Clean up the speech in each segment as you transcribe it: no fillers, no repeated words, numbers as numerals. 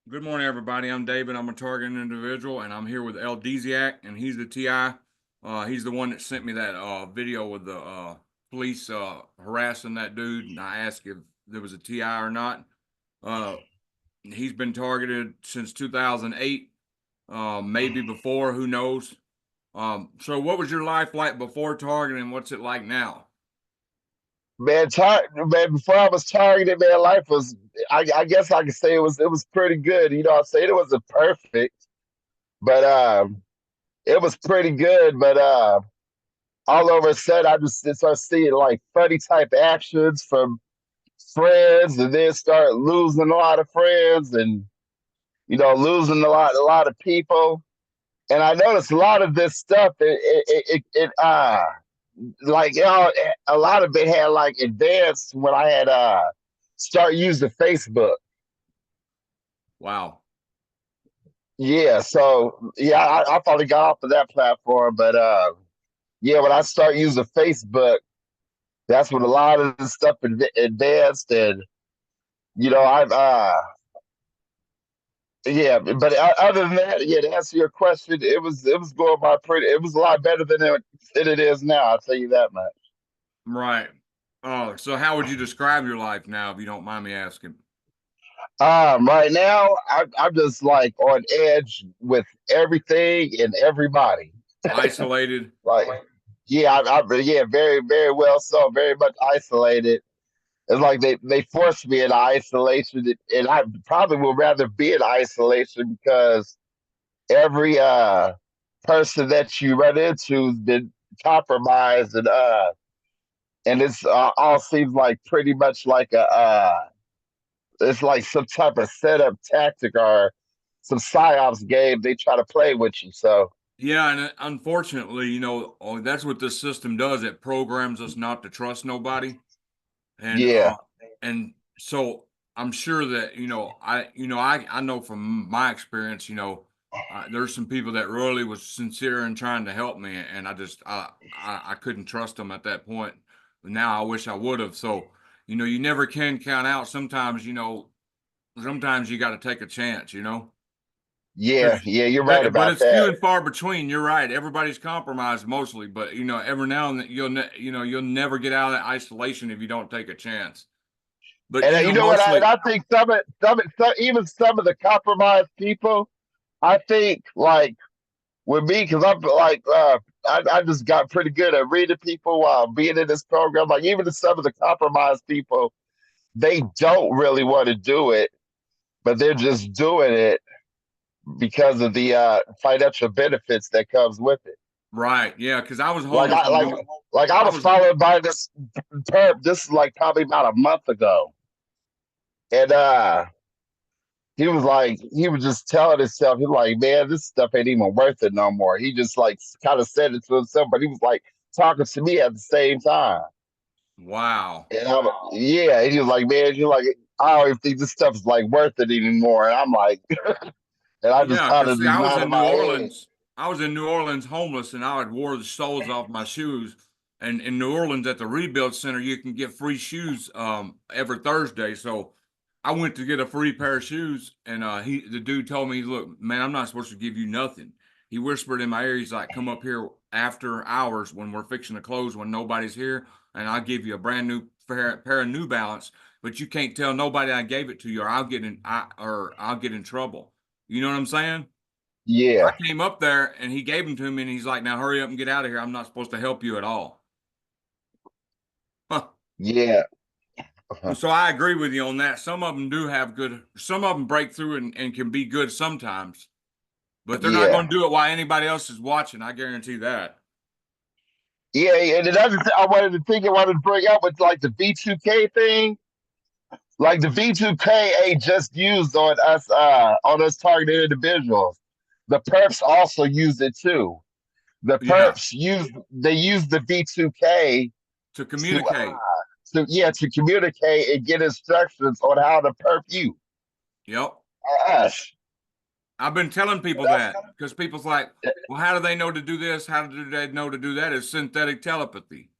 Good morning, everybody. I'm David. I'm a targeted individual, and I'm here with Deeziac, and he's the TI. He's the one that sent me that video with the police harassing that dude, and I asked if there was a TI or not. Uh, he's been targeted since 2008, maybe before. Who knows? So, what was your life like before targeting? What's it like now? Man, before I was targeted, man, life was I guess I could say it was pretty good. I'm saying it wasn't perfect, but it was pretty good. But all over a sudden I just start seeing like funny type actions from friends and then start losing a lot of friends and losing a lot of people. And I noticed a lot of this stuff it like a lot of it had like advanced when I had start using Facebook. Wow. Yeah, so yeah, I probably got off of that platform, but yeah, when I start using Facebook, that's when a lot of the stuff advanced, and I've yeah, but other than that, yeah, to answer your question, it was going by pretty. It was a lot better than it is now. I'll tell you that much. Right. Oh, so how would you describe your life now, if you don't mind me asking? Right now, I'm just like on edge with everything and everybody. Isolated. Like, yeah, yeah, very, very well so, very much isolated. It's like they forced me into isolation, and I probably would rather be in isolation because every person that you run into has been compromised, and it's all seems like pretty much like a it's like some type of setup tactic or some psyops game they try to play with you. So Yeah, and unfortunately, that's what this system does. It programs us not to trust nobody, and yeah, so I'm sure that I know from my experience, there's some people that really was sincere in trying to help me, and I couldn't trust them at that point. But now I wish I would have. So you never can count out. Sometimes you got to take a chance. yeah, Because yeah, you're right but about it's few that. and far between. You're right. Everybody's compromised mostly, but every now and then you'll never get out of that isolation if you don't take a chance. But And you know what? mostly, I think even some of the compromised people, I think like with me, because I'm like I just got pretty good at reading people while being in this program. Like even some of the compromised people, they don't really want to do it, but they're just doing it because of the financial benefits that comes with it. right? Yeah, because I was Like homeless I in like New. like I I was was followed by this perp. This is like probably about a month ago, and he was just telling himself, he's like, man, this stuff ain't even worth it no more. He just like kind of said it to himself, but he was like talking to me at the same time. wow. And yeah, and he was like, man, you're like, I don't even think this stuff is like worth it anymore. And I'm like, and I just Yeah, kind because of see, just I was nodded in New my head. Orleans. I was in New Orleans homeless, and I had wore the soles off my shoes. And in New Orleans, at the Rebuild Center, you can get free shoes every Thursday. So I went to get a free pair of shoes, and the dude told me, "Look, man, I'm not supposed to give you nothing." He whispered in my ear, he's like, "Come up here after hours when we're fixing to close, when nobody's here, and I'll give you a brand new pair of New Balance. But you can't tell nobody I gave it to you, or I'll get in trouble." You know what I'm saying? I Yeah, came up there and he gave them to me, and he's like, "Now hurry up and get out of here. I'm not supposed to help you at all." Huh. yeah, So I agree with you on that. Some of them do have good, some of them break through and can be good sometimes, but they're not yeah, going to do it while anybody else is watching. I guarantee that. yeah. And another thing I wanted to bring up was like the V2K thing. Like the V2K ain't just used on us targeted individuals. The perps also use it too. The Yeah. perps use the V2K To to communicate. to communicate and get instructions on how to perp you. Yep. Us. I've been telling people That's that because people's like, well, how do they know to do this? How do they know to do that? It's synthetic telepathy.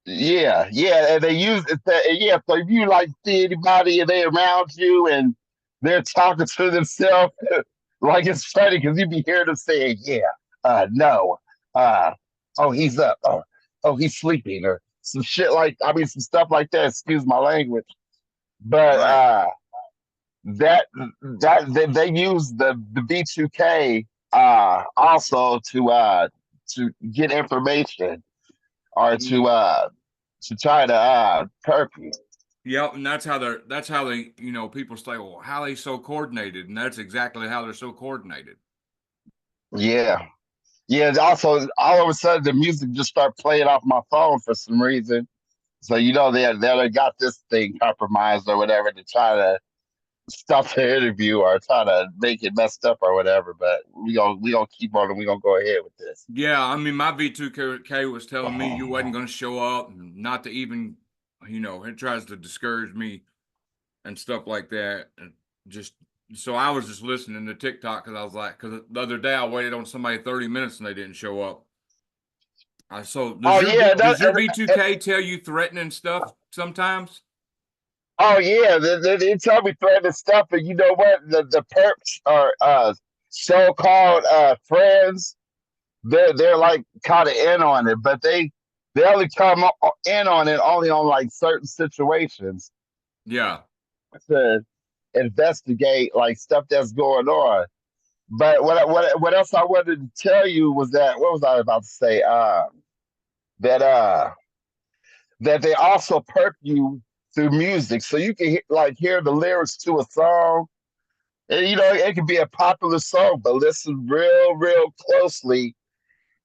yeah, and they use it. Yeah, so if you like see anybody and they around you and they're talking to themselves. Like it's funny because you be hearing them saying, "Yeah, no, uh, oh he's up, oh he's sleeping," or some shit like I mean some stuff like that. Excuse my language, but Right. that they use the B2K also to get information or to try to perp you. Yep, and that's how they, people say, well, how they so coordinated, and that's exactly how they're so coordinated. Yeah. Yeah, also all of a sudden the music just start playing off my phone for some reason. So they got this thing compromised or whatever to try to stop the interview or try to make it messed up or whatever. But we gonna keep on and we gonna go ahead with this. Yeah, I mean, my V2K was telling me you wasn't going to show up, and not to even, it tries to discourage me and stuff like that. And just so I was just listening to TikTok because I was like, because the other day I waited on somebody 30 minutes and they didn't show up. So Oh yeah, does your V2K tell you threatening stuff sometimes? oh yeah, they tell me threatening stuff, and you know what? The perps are so-called friends. They're like kind of in on it, but they only come in on it only on like certain situations Yeah. to investigate like stuff that's going on. But what else I wanted to tell you was that what was I about to say? That that they also perk you through music, so you can like hear the lyrics to a song. And it could be a popular song, but listen real closely,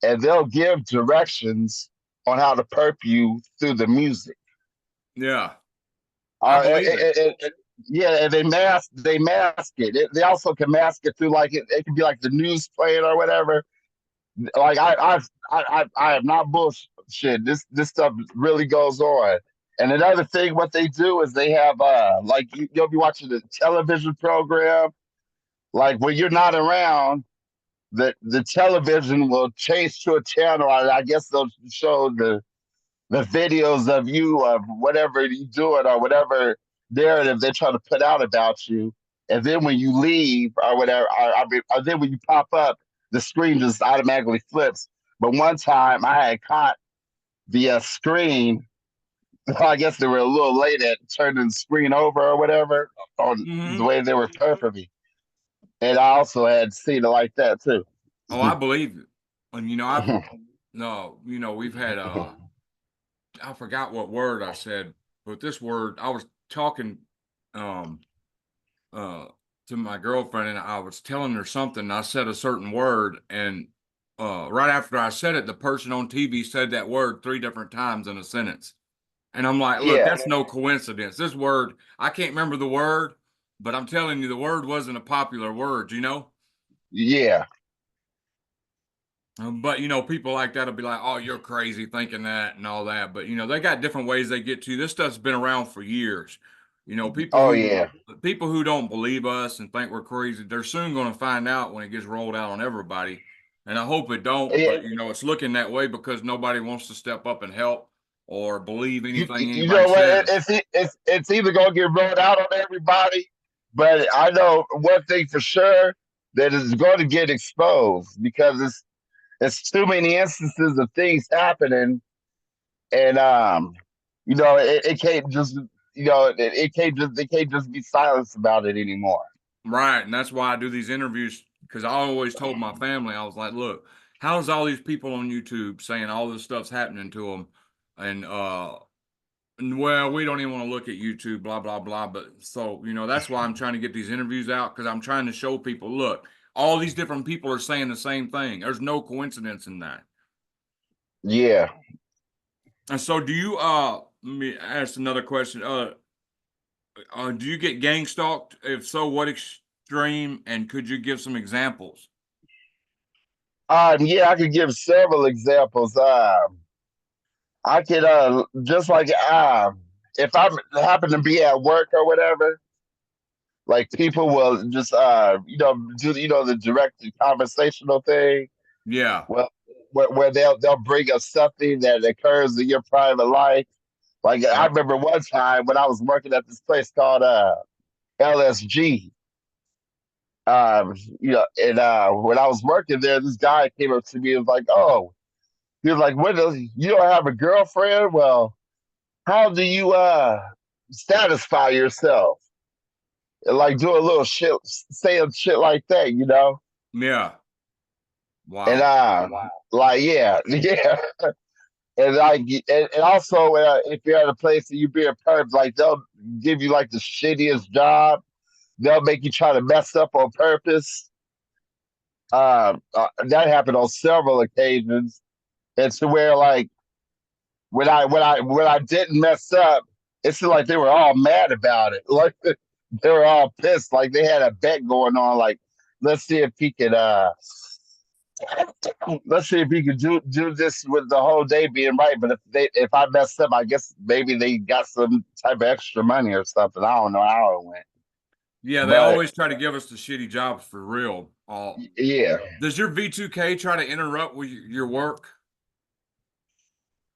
and they'll give directions on how to perp you through the music. Yeah. I Uh, believe it. yeah, and they mask it. They also can mask it through like it can be like the news playing or whatever. Like I have not bullshit. This stuff really goes on. And another thing, what they do is they have like you'll be watching a television program. Like when you're not around, the television will change to a channel. I guess they'll show the videos of you of whatever you doing or whatever narrative they're trying to put out about you. And then when you leave or whatever, or then when you pop up, the screen just automatically flips. But one time I had caught the screen. I guess they were a little late at turning the screen over or whatever on the Hmm. way they were perfectly. And I also had seen it like that too. Oh, I believe it. And, I've, no, we've had, I forgot what word I said, but this word, I was talking, um, uh, to my girlfriend and I was telling her something. And I said a certain word, and right after I said it, the person on TV said that word three different times in a sentence. And I'm like, look, Yeah, that's no coincidence. This word, I can't remember the word, but I'm telling you, the word wasn't a popular word. yeah. But people like that will be like, "Oh, you're crazy thinking that and all that." But they got different ways they get to you. This stuff's been around for years. People Oh who yeah. don't believe us and think we're crazy, they're soon going to find out when it gets rolled out on everybody. And I hope it don't. Yeah. But it's looking that way because nobody wants to step up and help or believe anything You anybody know what? says. It's either gonna get rolled out on everybody, but I know one thing for sure that it's going to get exposed because it's too many instances of things happening, and it can't just it can't just they can't just be silenced about it anymore. Right. And that's why I do these interviews because I always told my family, I was like, look, how's all these people on YouTube saying all this stuff's happening to them? And well, we don't even want to look at YouTube, blah, blah, blah. But so, that's why I'm trying to get these interviews out because I'm trying to show people, look, all these different people are saying the same thing. There's no coincidence in that. Yeah. And so let me ask another question. Do you get gang stalked? If so, what extreme? And could you give some examples? Yeah, I could give several examples. I could just like if I happen to be at work or whatever, like people will just do the direct conversational thing. Yeah. Well, where they'll bring up something that occurs in your private life. Like I Yep. remember one time when I was working at this place called LSG. you know, and when I was working there, this guy came up to me and was like, "Oh," he was like, "What? You don't have a girlfriend? Well, how do you satisfy yourself?" And like do a little shit, saying shit like that, you know? Yeah. And Wow. like yeah, yeah. And like, and also, if you're at a place that you be a perp, like they'll give you like the shittiest job. They'll make you try to mess up on purpose. That happened on several occasions. And to where like when I didn't mess up, it's like they were all mad about it. Like they were all pissed. Like they had a bet going on. Like let's see if he could let's see if he could do this with the whole day being right. But if I messed up, I guess maybe they got some type of extra money or something. I don't know how it went. Yeah, they But always try to give us the shitty jobs for real. yeah, Does your V2K try to interrupt with your work?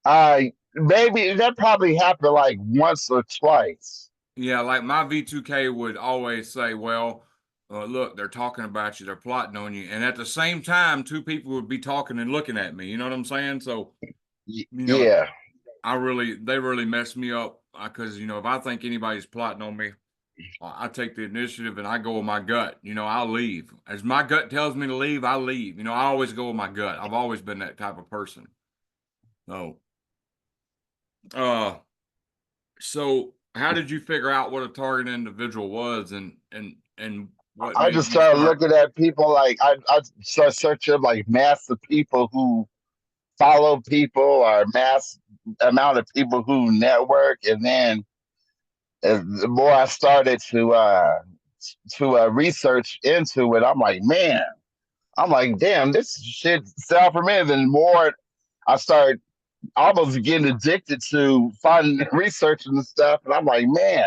I maybe that probably happened like once or twice. Yeah, like my V2K would always say, well, look, they're talking about you, they're plotting on you. And at the same time, two people would be talking and looking at me. You know what I'm saying? So, you know, Yeah, they really messed me up because, if I think anybody's plotting on me, I take the initiative and I go with my gut. I'll leave. As my gut tells me to leave, I leave. I always go with my gut. I've always been that type of person. So, uh, so how did you figure out what a target individual was and what I made just you started start? looking at people like I started searching like mass of people who follow people or mass amount of people who network, and then the more I started to research into it, I'm like, man, I'm like, damn, this shit sound familiar. The more I started almost getting addicted to finding researching and stuff, and I'm like, man,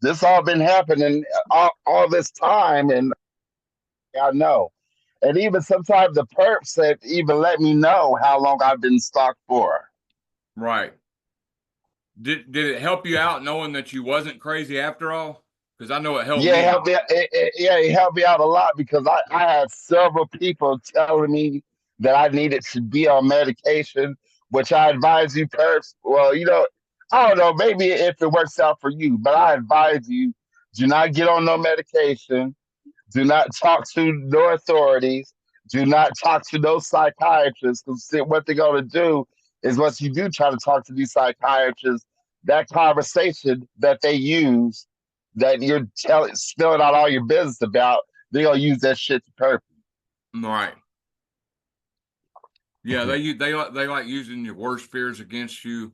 this all been happening all this time, and I know. And even sometimes the perps have even let me know how long I've been stalked for. Right. Did it help you out knowing that you wasn't crazy after all? Because I know it helped Yeah, it me helped out. me. Yeah, it helped me out a lot because I had several people telling me that I needed to be on medication, which I advise you perps. Well, I don't know, maybe if it works out for you, but I advise you do not get on no medication. Do not talk to no authorities. Do not talk to no psychiatrists. Because what they're going to do is once you do try to talk to these psychiatrists, that conversation that they use, that you're spilling out all your business about, they're going to use that shit to purpose. Right. Yeah, they like using your worst fears against you,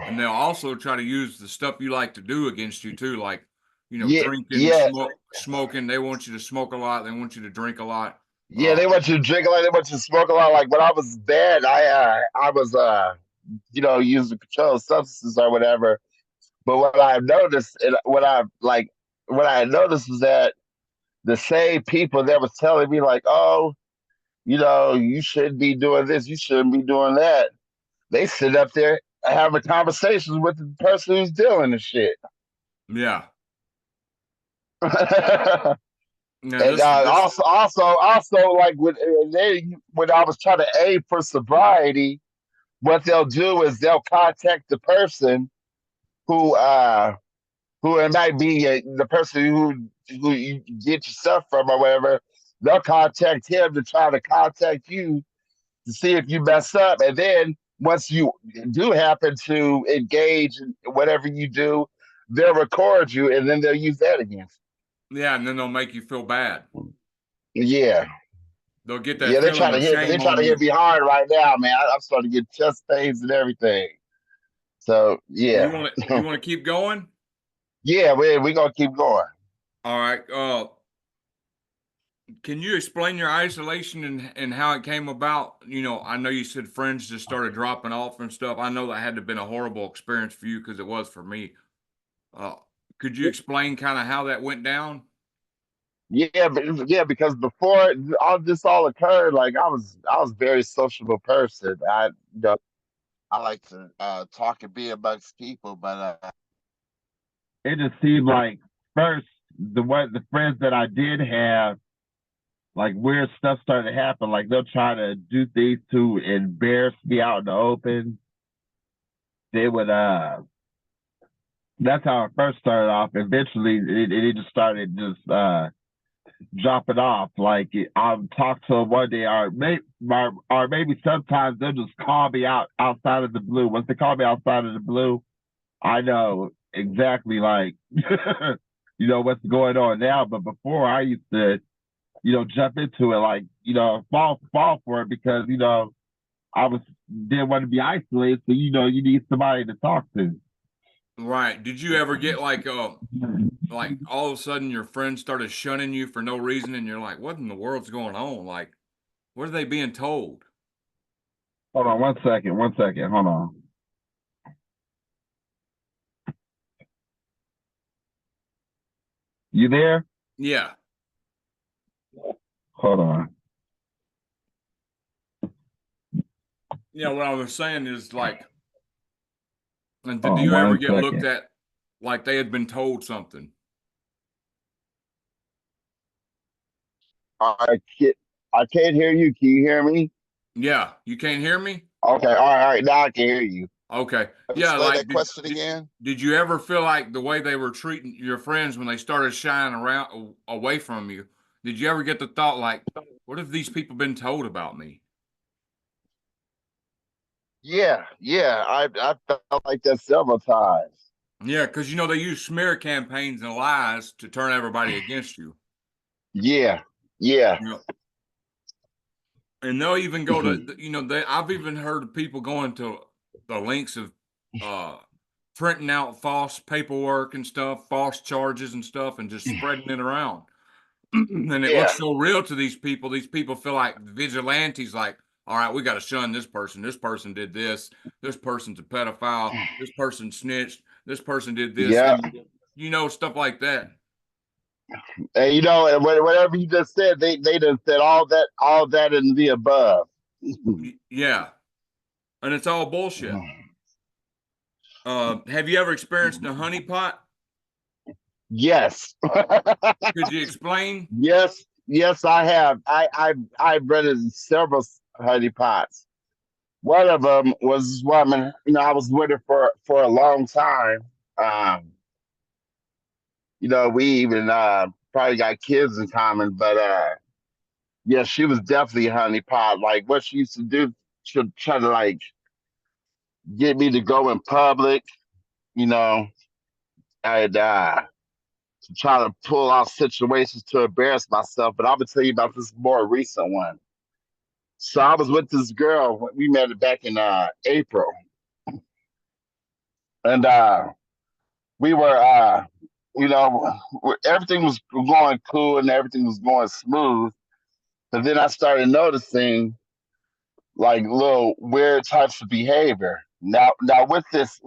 and they'll also try to use the stuff you like to do against you too, like Yeah, drinking, yeah, smoking. They want you to smoke a lot. They want you to drink a lot. yeah. They want you to drink a lot. They want you to smoke a lot. Like when I was bad, I was using controlled substances or whatever. But what I noticed, and what I noticed was that the same people that was telling me like, oh, you shouldn't be doing this, you shouldn't be doing that. They sit up there having conversations with the person who's dealing the shit. Yeah, And yeah. This also, like when I was trying to aim for sobriety, what they'll do is they'll contact the person who who it might be the person who you get your stuff from or whatever. They'll contact him to try to contact you to see if you mess up, and then once you do happen to engage in whatever you do, they'll record you, and then they'll use that against yeah, and then they'll make you feel bad. you. Yeah, They'll get that yeah. feeling of They shame try on to hit you. me hard right now, man. I'm starting to get chest pains and everything. So You yeah, want to you want to keep going? yeah, we gonna keep going. All right. Can you explain your isolation and how it came about? I know you said friends just started dropping off and stuff. I know that had to have been a horrible experience for you because it was for me. Uh, could you explain kind of how that went down? Yeah, but yeah, because before all occurred, like I was a very sociable person. I like to talk and be amongst people, but it just seemed like first the friends that I did have like weird stuff started to happen. Like they'll try to do things to embarrass me out in the open. They would that's how it first started off. Eventually it just started just dropping off. Like I'll talk to them one day, or maybe sometimes they'll just call me outside of the blue. Once they call me outside of the blue, I know exactly like what's going on now. But before I used to, jump into it like, fall for it because, I was didn't want to be isolated. So, you need somebody to talk to. Right. Did you ever get like all of a sudden your friends started shunning you for no reason and you're like, what in the world's going on? Like, what are they being told? Hold on one second. One second. Hold on. You there? Yeah. Hold on. Yeah, what I was saying is like, and did Hold on you ever one get looked second. at like they had been told something? I can't hear you. Can you hear me? Yeah. You can't hear me? Okay. All right. Now I can hear you. Okay. Yeah, Explain like that question again. did you ever feel like the way they were treating your friends when they started shying around away from you? Did you ever get the thought like, what have these people been told about me? Yeah. Yeah. I felt like that several times. Yeah, because they use smear campaigns and lies to turn everybody against you. Yeah. Yeah. You know, and they'll even go to I've even heard of people going to the links of uh printing out false paperwork and stuff, false charges and stuff, and just spreading it around. And it Yeah. looks so real to these people. These people feel like vigilantes, like, all right, we got to shun this person. This person did this. This person's a pedophile. This person snitched. This person did this. Yeah. And, stuff like that. And and whatever you just said, they just said all that and the above. Yeah. And it's all bullshit. Have you ever experienced a honeypot? Yes. Could you explain? Yes. Yes, I have. I've rented several honey pots. One of them was this woman. I was with her for a long time. Um, we even probably got kids in common, but yeah, she was definitely a honey pot. Like what she used to do, she'd try to like get me to go in public, you know, and to try to pull out situations to embarrass myself. But I'm gonna tell you about this more recent one. So I was with this girl. We met it back in April, and we were, everything was going cool and everything was going smooth. But then I started noticing like little weird types of behavior. Now with this,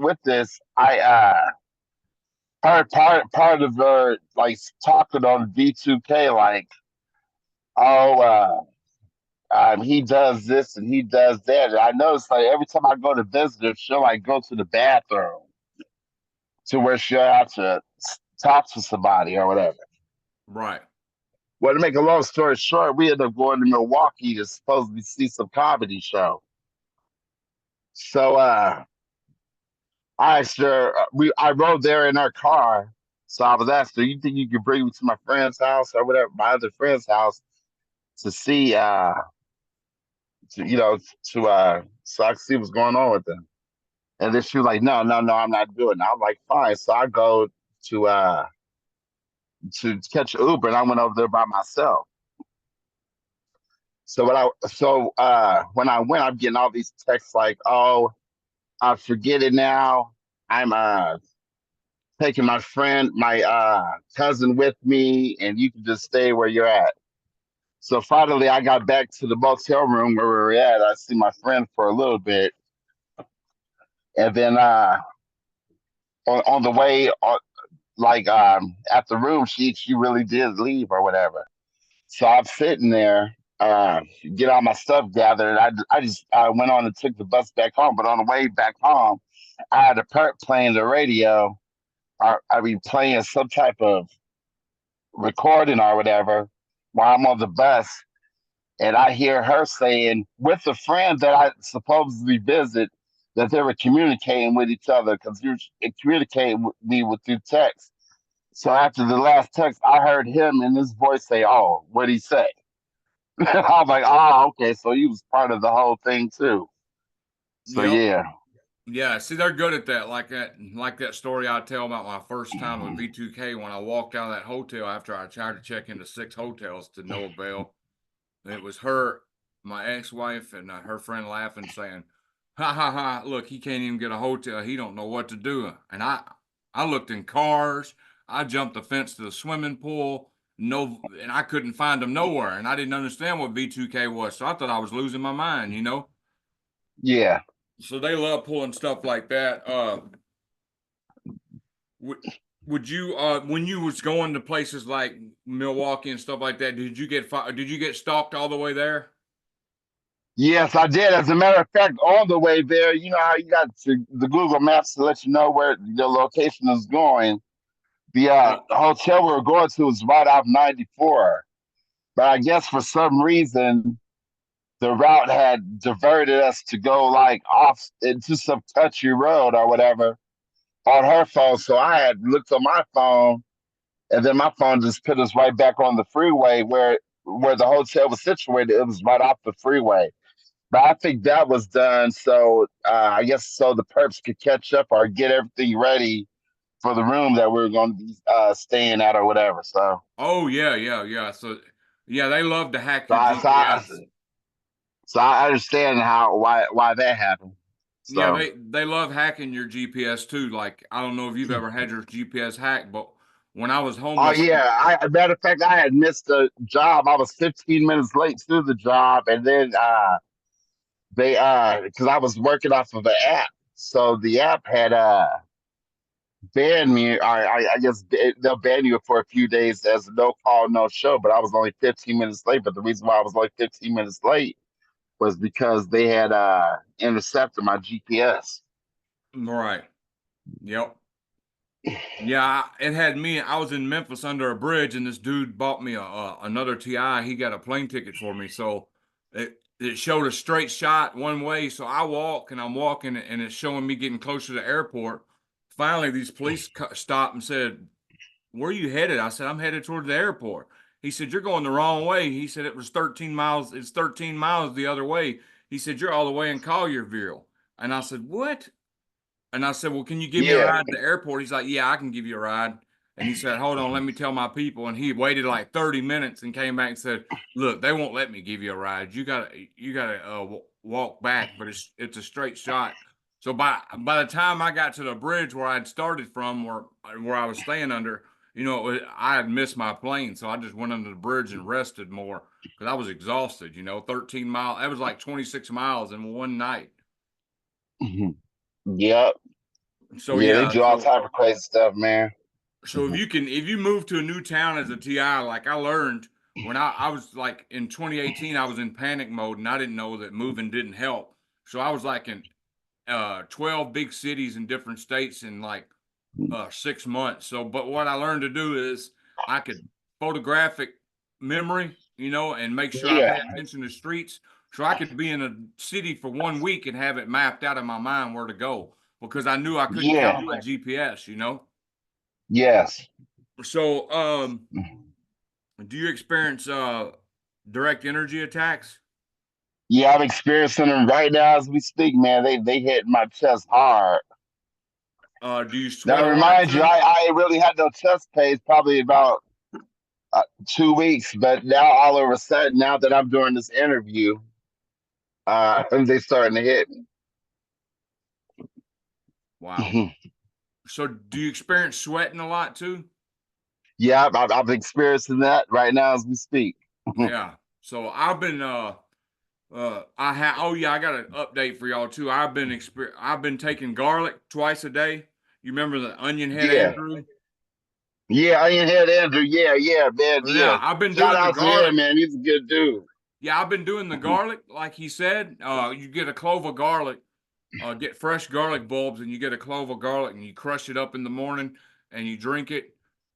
I part of her like talking on V2K like, oh, he does this and he does that. And I noticed like every time I go to visit her, she'll like go to the bathroom to where she'll have to talk to somebody or whatever. Right. Well, to make a long story short, we ended up going to Milwaukee to supposedly see some comedy show. So I asked her, I rode there in our car. So I was asking her, you think you could bring me to my friend's house or whatever, my other friend's house to see to, so I could see what's going on with them. And then she was like, no, no, no, I'm not doing it. I'm like, fine. So I go to to catch an Uber and I went over there by myself. When I went, I'm getting all these texts like, oh, I forget it now. I'm taking my cousin with me, and you can just stay where you're at. So finally, I got back to the motel room where we were at. I see my friend for a little bit, and then on the way, like at the room, she really did leave or whatever. So I'm sitting there, get all my stuff gathered. I went on and took the bus back home. But on the way back home, I had a perp playing the radio. I be playing some type of recording or whatever while I'm on the bus. and I hear her saying with a friend that I supposedly visit that they were communicating with each other because you communicating with me with through text. So after the last text, I heard him in his voice say, "Oh, what'd he say?" I was like, "Oh, okay, so he was part of the whole thing too." So Yep. yeah, Yeah, see, they're good at that. Like that story I tell about my first time with V2K when I walked out of that hotel after I tried to check into 6 hotels to no avail. It was her, my ex-wife, and her friend laughing, saying, "Ha ha ha! Look, he can't even get a hotel. He don't know what to do." And I looked in cars. I jumped the fence to the swimming pool. No, and I couldn't find them nowhere. And I didn't understand what V2K was, so I thought I was losing my mind. yeah. So they love pulling stuff like that. Would would you when you was going to places like Milwaukee and stuff like that, did you get stalked all the way there? Yes, I did. As a matter of fact, on the way there, you know how you got the Google Maps to let you know where the location is going. The Oh, hotel we were going to was right off 94. But I guess for some reason, the route had diverted us to go like off into some country road or whatever on her phone. So I had looked on my phone, and then my phone just put us right back on the freeway where the hotel was situated. It was right off the freeway. But I think that was done so I guess so the perps could catch up or get everything ready for the room that we were going to be staying at or whatever. oh yeah, yeah, yeah. So yeah, they love to hack So your I, so I, GPS. so I understand how why that happened. Yeah, So they love hacking your GPS too. Like I don't know if you've ever had your GPS hacked, but when I was oh homeless, yeah, matter of fact, I had missed a job. I was 15 minutes late to the job, and then they because I was working off of an app, so the app had banned me. I guess they'll ban you for a few days as no call, no show. But I was only 15 minutes late. But the reason why I was only 15 minutes late was because they had intercepted my GPS. right? Yep. Yeah, it had me. I was in Memphis under a bridge, and this dude bought me another TI. He got a plane ticket for me, so it showed a straight shot one way. So I walk, and I'm walking, and it's showing me getting closer to the airport. Finally, these police stopped and said, "Where are you headed?" I said, "I'm headed toward the airport." He said, "You're going the wrong way." He said, "It was 13 miles. It's 13 miles the other way." He said, "You're all the way in Collierville." And I said, "What?" And I said, "Well, can you give me a Yeah, ride to the airport?" He's like, "Yeah, I can give you a ride." And he said, "Hold on, let me tell my people." And he waited like 30 minutes and came back and said, "Look, they won't let me give you a ride. You gotta walk back, but it's a straight shot." So by the time I got to the bridge where I'd started from, where I was staying under, I had missed my plane, so I just went under the bridge and rested more because I was exhausted. 13 miles. That was like 26 miles in one night. yep, So yeah. They yeah, do all so type of crazy stuff, man. So if you move to a new town as a TI, like I learned when I was like in 2018, I was in panic mode and I didn't know that moving didn't help. So I was like in 12 big cities in different states in like 6 months. So, but what I learned to do is I could photographic memory, and make sure I pay Yeah, attention to streets. So I could be in a city for one week and have it mapped out in my mind where to go because I knew I couldn't count yeah, on my GPS. yes. So, do you experience direct energy attacks? Yeah, I'm experiencing them right now as we speak, man. They hit my chest hard. Do you Now, sweat to a lot remind you, too? I really had no chest pains probably about 2 weeks, but now all of a sudden, now that I'm doing this interview, they starting to hit Wow. me. So, do you experience sweating a lot too? Yeah, I'm experiencing that right now as we speak. Yeah. So I've been I have oh yeah, I got an update for y'all too. I've been taking garlic twice a day. You remember the onion head Yeah, Andrew? yeah, Ironhead Andrew. Yeah, yeah, man. Well, Yeah. yeah, I've been Shout doing the out to him, garlic. man. He's a good dude. Yeah, I've been doing the garlic like he said. You get a clove of garlic, get fresh garlic bulbs, and you get a clove of garlic, and you crush it up in the morning, and you drink it.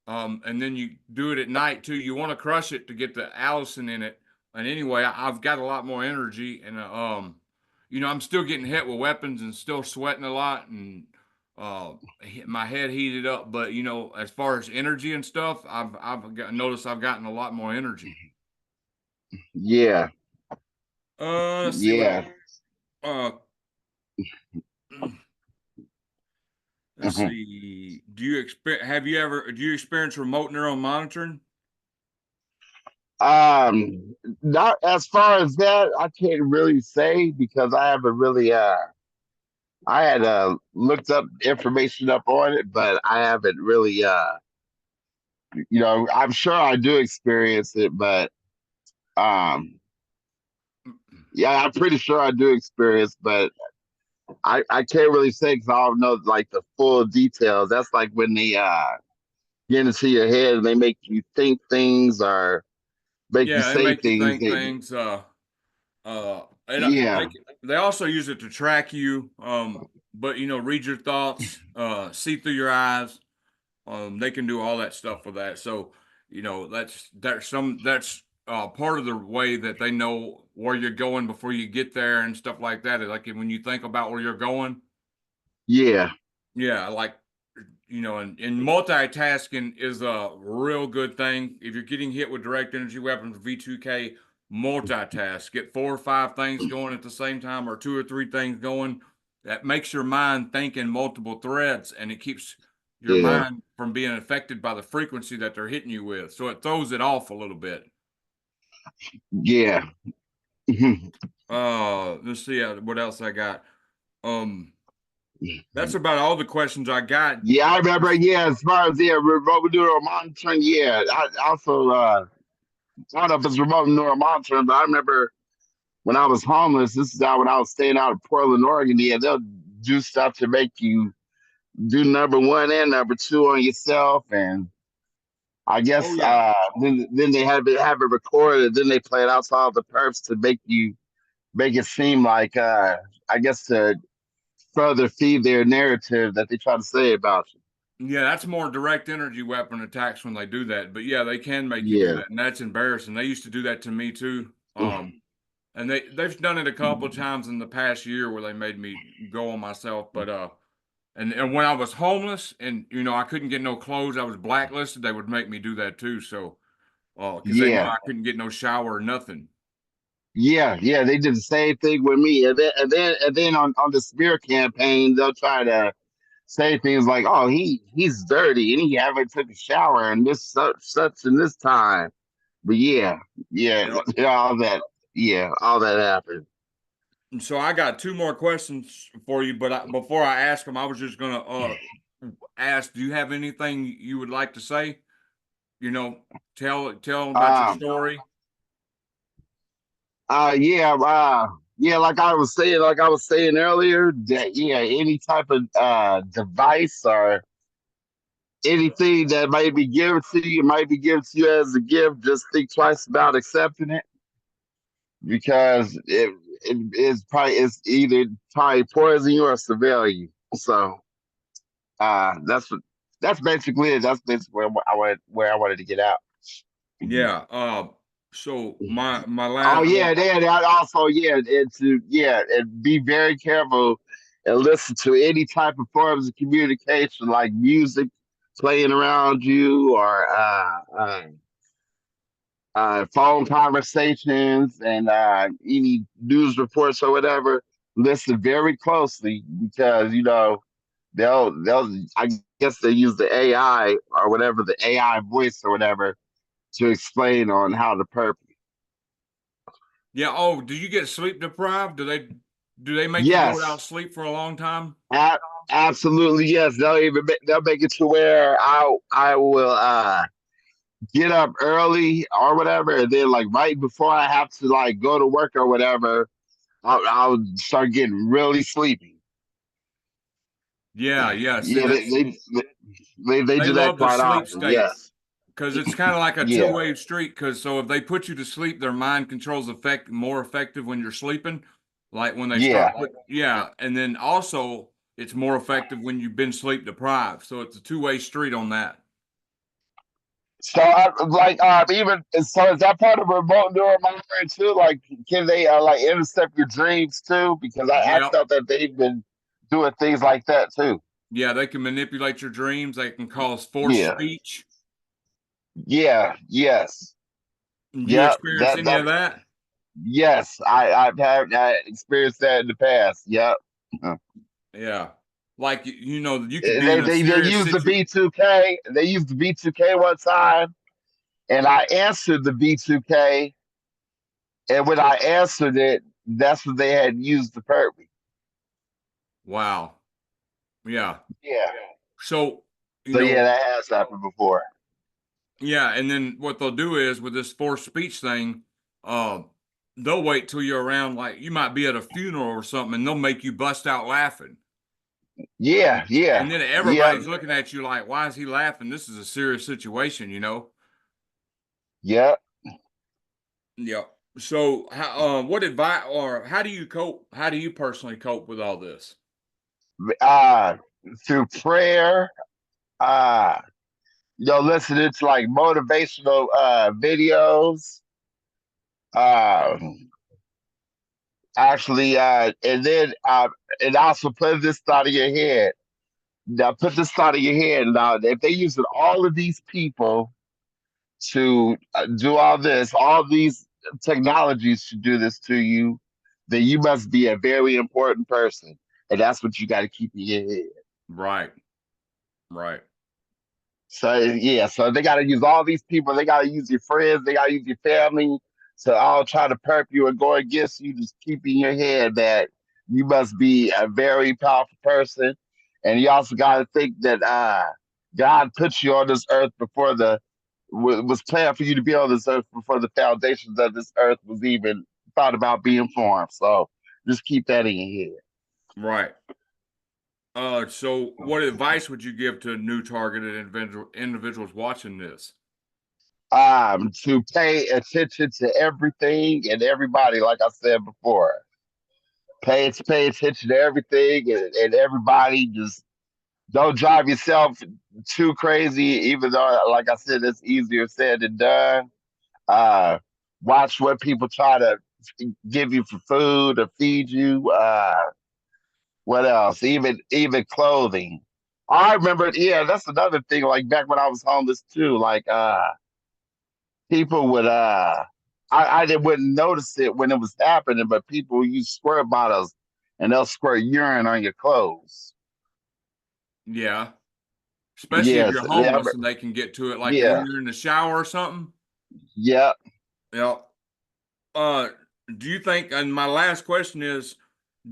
And then you do it at night too. You want to crush it to get the allicin in it, and anyway, I've got a lot more energy, and I'm still getting hit with weapons and still sweating a lot, and my head heated up. But as far as energy and stuff, noticed I've gotten a lot more energy. Yeah, Let's see what. yeah. Uh, let's Mhm. see. Do you experience remote neural monitoring? Not as far as that, I can't really say because I haven't really I had looked up information up on it, but I haven't really I'm sure I do experience it, but um yeah, I'm pretty sure I do experience, but I can't really say because I don't know like the full details. That's like when they get into your head and they make you think things or make you Yeah, they say make you things think that things. And yeah, they also use it to track you. But read your thoughts, see through your eyes. They can do all that stuff with that. So that's part of the way that they know where you're going before you get there and stuff like that. Like when you think about where you're going, yeah, yeah, like and multitasking is a real good thing. If you're getting hit with direct energy weapons, V2K, multitask. Get 4 or 5 things going at the same time, or 2 or 3 things going. That makes your mind think in multiple threads, and it keeps your yeah, mind from being affected by the frequency that they're hitting you with. So it throws it off a little bit. yeah. Let's see what else I got. Um, that's about all the questions I got. Yeah, I remember. Yeah, as far as remote neural monitoring. Yeah, I also I don't know if it's remote neural monitoring, but I remember when I was homeless. This is out when I was staying out of Portland, Oregon. Yeah, they'll do stuff to make you do number one and number two on yourself, and I Oh guess yeah. then they have it recorded. Then they play it out to all the perps to make it seem like I guess to further feed their narrative that they try to say about you. Yeah, that's more direct energy weapon attacks when they do that. But yeah, they can make you do Yeah. that, and that's embarrassing. They used to do that to me too. And they've done it a couple of times in the past year where they made me go on myself. But and when I was homeless and I couldn't get no clothes, I was blacklisted. They would make me do that too. So, because they know Yeah. I couldn't get no shower or nothing. Yeah, yeah, they did the same thing with me, and then on the smear campaign, they'll try to say things like, "Oh, he's dirty and he haven't took a shower and this such and this time." But yeah, yeah, You know, yeah, all that happened. and so I got 2 more questions for you, but before I ask them, I was just gonna ask, do you have anything you would like to say? You know, tell them about your Um, story. yeah, yeah, like I was saying earlier, that yeah, any type of device or anything that might be given to you, might be given to you as a gift, just think twice about accepting it because it's either probably poison you or surveil you. So that's that's basically it. That's basically where I wanted to get out. Yeah. So my Oh last yeah, that also yeah, and be very careful and listen to any type of forms of communication like music playing around you or phone conversations and any news reports or whatever. Listen very closely because they'll I guess they use the AI or whatever the AI voice or whatever to explain on how to purpose. Yeah. Oh, do you get sleep deprived? Do they make you go without Yes, sleep for a long time? a- absolutely yes. They'll make it to where I will get up early or whatever, and then like right before I have to like go to work or whatever, I'll start getting really sleepy. Yeah. Yeah. See, Yeah, they they do that love the quite sleep often. states Yes. because it's kind of like a Yeah. two-way street. Because so if they put you to sleep, their mind controls effect more effective when you're sleeping. Like when they Yeah. start yeah, and then also it's more effective when you've been sleep deprived. So it's a two-way street on that. So even so, is that part of remote neuromonitoring too? Like, can they like intercept your dreams too? Because I Yeah. felt that they've been doing things like that too. Yeah, they can manipulate your dreams. They can cause forced Yeah, speech. yeah, yes, Do you yep. experience any That of that? yes, I've had I experienced that in the past. Yep. Yeah. Like you could be in a They serious used the situation. B2K. They used the B2K one time, and I answered the B2K. And when I answered it, that's what they had used to perp me. Wow. Yeah. Yeah. So, you So yeah, know, that has happened before. yeah, and then what they'll do is with this forced speech thing, uh, they'll wait till you're around, like you might be at a funeral or something, and they'll make you bust out laughing. Yeah, And yeah, then yeah, everybody's looking at you like, why is he laughing? This is a serious situation, you know? yeah. Yeah. So, what advice or how do you cope? How do you personally cope with all this? Uh, Through prayer, uh, listening to like motivational videos. Uh, Actually, and also put this thought in your head. Now, put this thought in your head. Now, if they using all of these people to do all these technologies to do this to you, then you must be a very important person, and that's what you got to keep in your head. Right. Right. So yeah, so they got to use all these people. They got to use your friends. They got to use your family to all try to perp you and go against you. Just keep in your head that you must be a very powerful person, and you also got to think that God put you on this earth before was planned for you to be on this earth before the foundations of this earth was even thought about being formed. So just keep that in your head. Right. So what advice would you give to new targeted individuals watching this? To pay attention to everything and everybody, like I said before. Pay attention to everything and everybody. Just don't drive yourself too crazy, even though, like I said, it's easier said than done. Uh, Watch what people try to give you for food or feed you. What else? Even clothing. I remember, yeah, that's another thing. Like back when I was homeless too, like people would wouldn't notice it when it was happening, but people use squirt bottles and they'll squirt urine on your clothes. Yeah. Especially if Yes, you're homeless and they can get to it like when yeah, you're in the shower or something. yeah. Yeah. Uh, do you think, and my last question is,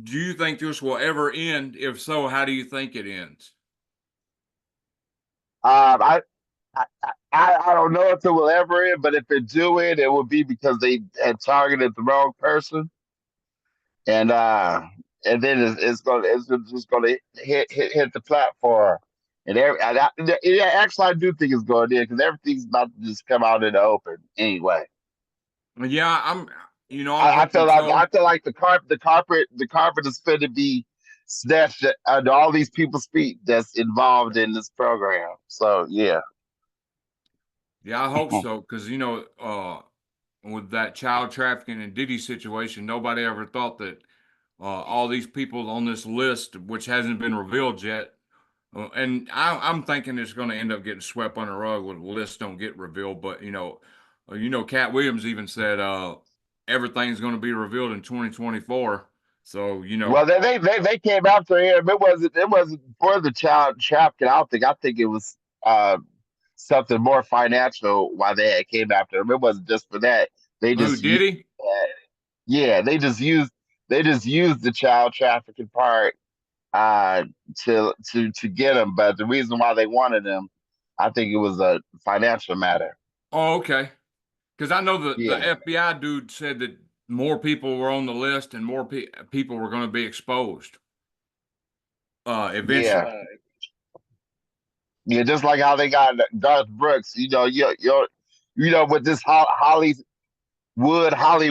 do you think this will ever end? If so, how do you think it ends? I, I don't know if it will ever end, but if it do end, it will be because they had targeted the wrong person, and uh, and then it's just gonna hit the platform, yeah, actually I do think it's going to because everything's about to just come out in the open anyway. Yeah, I'm hoping I so. feel like the carpet is fit to be snatched under all these people's feet that's involved in this program. So yeah. Yeah, I hope so. Because, with that child trafficking and Diddy situation, nobody ever thought that all these people on this list, which hasn't been revealed yet, and I'm thinking it's going to end up getting swept under the rug when the lists don't get revealed. But Cat Williams even said everything's going to be revealed in 2024. So Well, they came after him. It wasn't for the child trafficking. I think it was uh, something more financial why they had came after him. It wasn't just for that. They who just used Diddy? yeah, they just used the child trafficking part uh, to get him. But the reason why they wanted him, I think it was a financial matter. Oh, okay. Because I know the Yeah, FBI dude said that more people were on the list and more people were going to be exposed yeah, eventually. yeah. Just like how they got Garth Brooks. With this Holly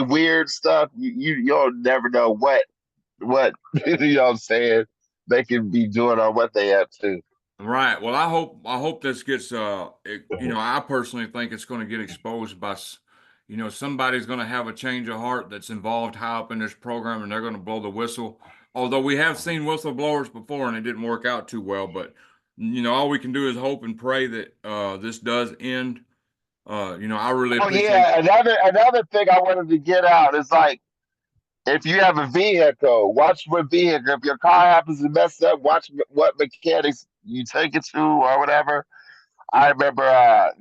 weird stuff. You'll never know what you know what I'm saying they can be doing or what they have to. Right. Well, I hope this gets I personally think it's going to get exposed by somebody's going to have a change of heart that's involved high up in this program, and they're going to blow the whistle. Although we have seen whistleblowers before and it didn't work out too well, but all we can do is hope and pray that this does end. I really Oh appreciate. yeah, another thing I wanted to get out is like if you have a vehicle, watch what vehicle. If your car happens to mess up, watch what mechanics you take it to or whatever. I remember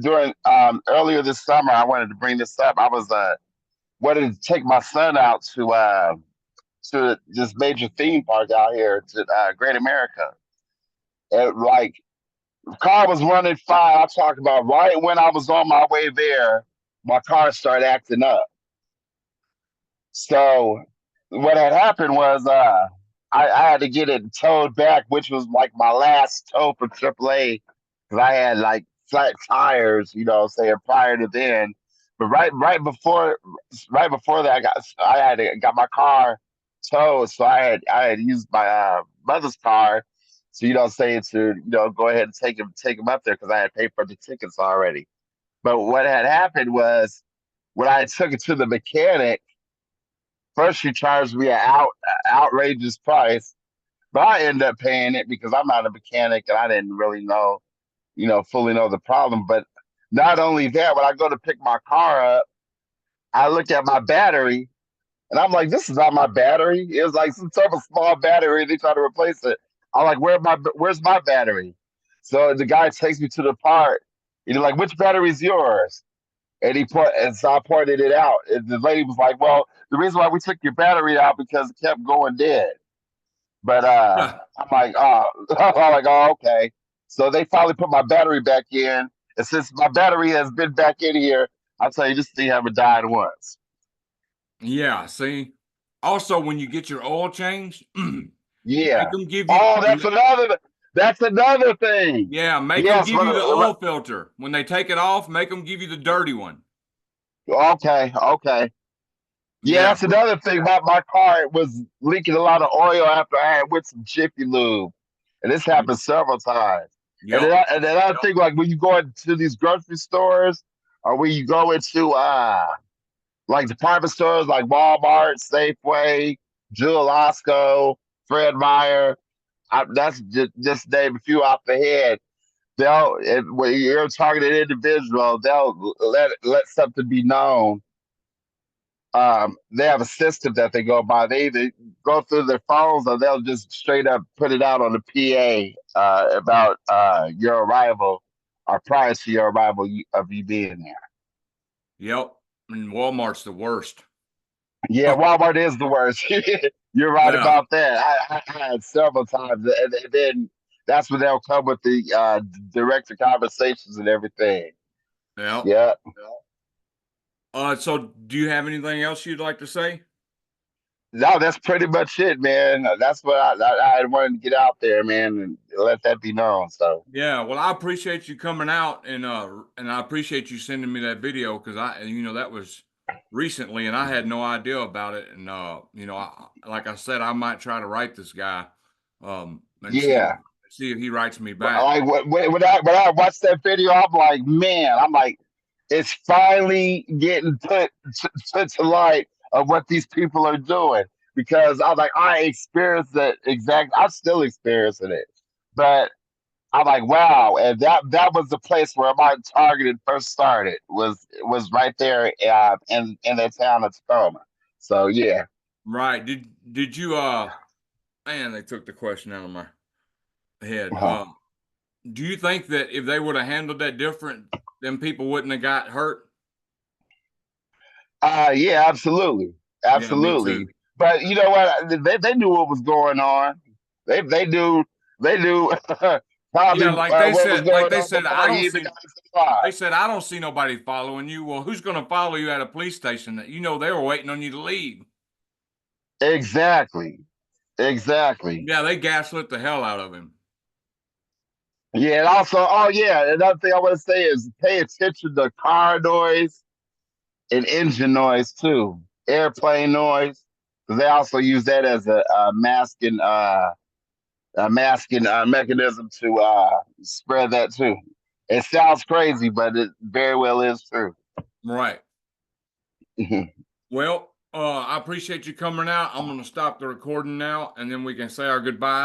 during earlier this summer, I wanted to bring this up. I was wanted to take my son out to this major theme park out here to Great America. And like car was running fine. I talked about right when I was on my way there, my car started acting up. So what had happened was I had to get it towed back, which was like my last tow for AAA because I had like flat tires, saying prior to then. But right before that, I had got my car towed, so I had used my mother's car, so saying to go ahead and take him up there because I had paid for the tickets already. But what had happened was when I took it to the mechanic. First, she charged me an outrageous price, but I ended up paying it because I'm not a mechanic and I didn't really know, fully know the problem. But not only that, when I go to pick my car up, I look at my battery and I'm like, this is not my battery. It was like some sort of small battery. They try to replace it. I'm like, where's my battery? So the guy takes me to the part. He's like, which battery is yours? And so I pointed it out. And the lady was like, well, the reason why we took your battery out because it kept going dead. But I'm like, oh, I'm like, oh, okay. So they finally put my battery back in. And since my battery has been back in here, I'll tell you, this thing haven't died once. Yeah. See. Also, when you get your oil changed, make Yeah. them give you. Oh, that's another thing. Yeah, make them Yes. give you the oil filter. When they take it off, make them give you the dirty one. Okay. Okay. Yeah, Yeah, that's another thing. My car was leaking a lot of oil after I had with some Jiffy Lube, and this happened several times. yep, And then I think like when you go into these grocery stores, or when you go into like department stores like Walmart, Safeway, Jewel Osco, Fred Meyer. That's just name a few off the head. When you're a targeted individual, they'll let something be known. They have a system that they go by. They either go through their phones or they'll just straight up put it out on the PA about your arrival or prior to your arrival of you being there. yep. And Walmart's the worst. Yeah, Walmart is the worst. You're right Yeah, about that. I had several times, and then that's when they'll come with the director conversations and everything. yep. Yeah. So do you have anything else you'd like to say? No, that's pretty much it, man. That's what I wanted to get out there, man, and let that be known. So Yeah, well, I appreciate you coming out and I appreciate you sending me that video because that was recently and I had no idea about it and like I said I might try to write this guy and yeah, see if he writes me back. like when I watched that video, I'm like, man, I'm like, it's finally getting put to light of what these people are doing because I was like, I experienced that exact. I'm still experiencing it, but I'm like, wow, and that was the place where my targeting first started was right there in the town of Tacoma. So yeah. Right. Did you man, they took the question out of my head. Uh-huh. Do you think that if they would have handled that different, then people wouldn't have got hurt? Yeah, absolutely, Yeah, me absolutely. too. But you know what? They knew what was going on. They knew probably Yeah, what was going on I before don't he even see got inside. they said I don't see nobody following you. Well, who's going to follow you at a police station that they were waiting on you to leave? Exactly, exactly. Yeah, they gaslit the hell out of him. Yeah, and also, oh yeah, another thing I want to say is pay attention to car noise and engine noise too, airplane noise, because they also use that as a masking masking mechanism to spread that too. It sounds crazy, but it very well is true. Right. Well, I appreciate you coming out. I'm going to stop the recording now, and then we can say our goodbyes.